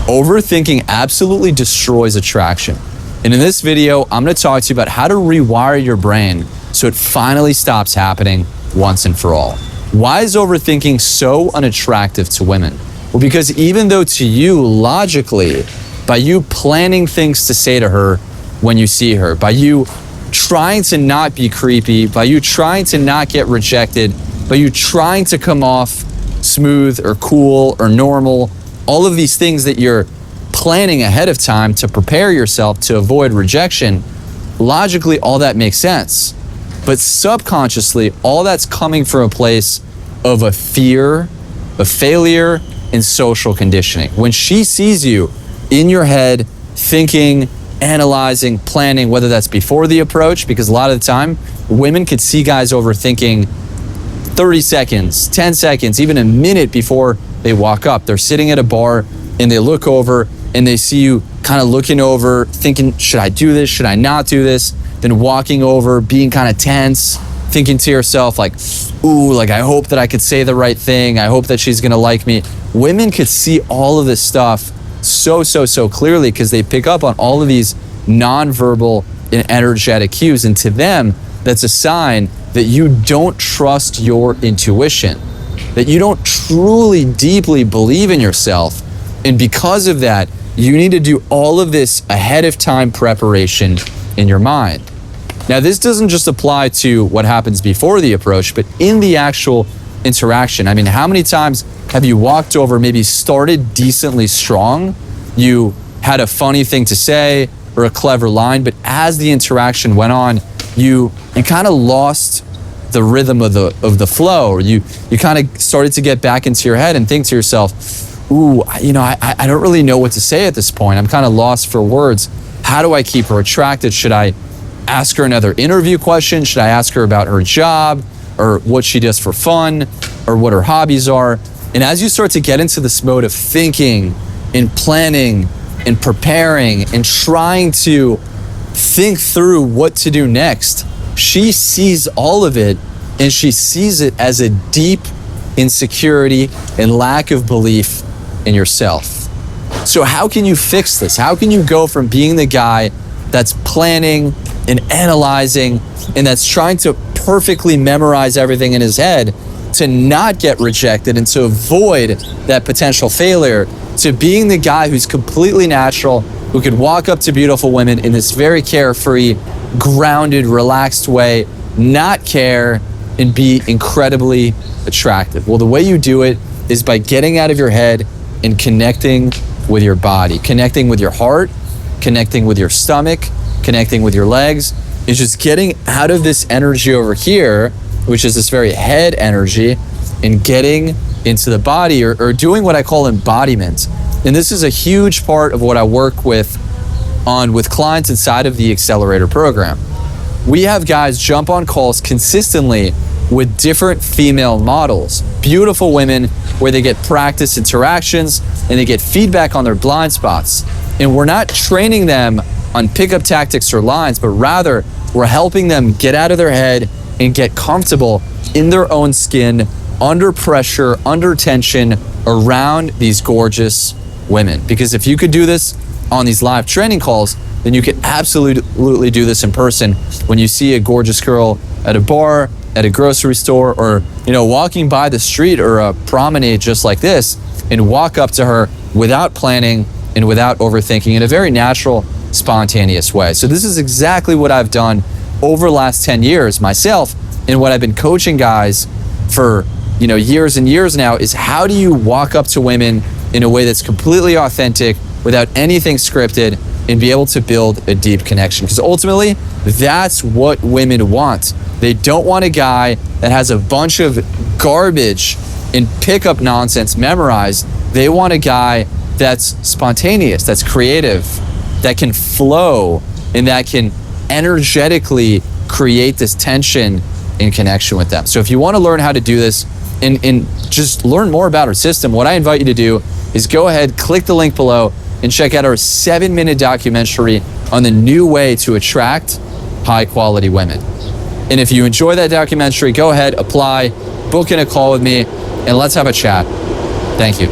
Overthinking absolutely destroys attraction. And in this video, I'm gonna talk to you about how to rewire your brain so it finally stops happening once and for all. Why is overthinking so unattractive to women? Well, because even though to you, logically, by you planning things to say to her when you see her, by you trying to not be creepy, by you trying to not get rejected, by you trying to come off smooth or cool or normal, all of these things that you're planning ahead of time to prepare yourself to avoid rejection, logically, all that makes sense. But subconsciously, all that's coming from a place of a fear of failure and social conditioning. When she sees you in your head, thinking, analyzing, planning, whether that's before the approach, because a lot of the time, women could see guys overthinking 30 seconds, 10 seconds, even a minute before they walk up. They're sitting at a bar and they look over and they see you kind of looking over, thinking, should I do this? Should I not do this? Then walking over, being kind of tense, thinking to yourself like, ooh, like I hope that I could say the right thing. I hope that she's gonna like me. Women could see all of this stuff so clearly because they pick up on all of these nonverbal and energetic cues. And to them, that's a sign that you don't trust your intuition, that you don't truly deeply believe in yourself. And because of that, you need to do all of this ahead of time preparation in your mind. Now, this doesn't just apply to what happens before the approach, but in the actual interaction. I mean, how many times have you walked over, maybe started decently strong, you had a funny thing to say or a clever line, but as the interaction went on, you kind of lost the rhythm of the flow, or you kind of started to get back into your head and think to yourself, ooh, I don't really know what to say at this point. I'm kind of lost for words. How do I keep her attracted? Should I ask her another interview question? Should I ask her about her job or what she does for fun or what her hobbies are? And as you start to get into this mode of thinking and planning and preparing and trying to think through what to do next, she sees all of it and she sees it as a deep insecurity and lack of belief in yourself. So how can you fix this? How can you go from being the guy that's planning and analyzing and that's trying to perfectly memorize everything in his head to not get rejected and to avoid that potential failure, to being the guy who's completely natural, who could walk up to beautiful women in this very carefree, grounded, relaxed way, not care, and be incredibly attractive? Well, the way you do it is by getting out of your head and connecting with your body, connecting with your heart, connecting with your stomach, connecting with your legs. It's just getting out of this energy over here, which is this very head energy, and getting into the body or doing what I call embodiment. And this is a huge part of what I work with clients inside of the Accelerator program. We have guys jump on calls consistently with different female models, beautiful women, where they get practice interactions and they get feedback on their blind spots. And we're not training them on pickup tactics or lines, but rather we're helping them get out of their head and get comfortable in their own skin, under pressure, under tension, around these gorgeous women. Because if you could do this on these live training calls, then you could absolutely do this in person when you see a gorgeous girl at a bar, at a grocery store, or walking by the street or a promenade just like this, and walk up to her without planning and without overthinking in a very natural, spontaneous way. So this is exactly what I've done over the last 10 years myself, and what I've been coaching guys for years and years now is how do you walk up to women in a way that's completely authentic without anything scripted and be able to build a deep connection. Because ultimately, that's what women want. They don't want a guy that has a bunch of garbage and pickup nonsense memorized. They want a guy that's spontaneous, that's creative, that can flow, and that can energetically create this tension in connection with them. So if you want to learn how to do this and just learn more about our system, what I invite you to do is go ahead, click the link below, and check out our 7-minute documentary on the new way to attract high-quality women. And if you enjoy that documentary, go ahead, apply, book in a call with me, and let's have a chat. Thank you.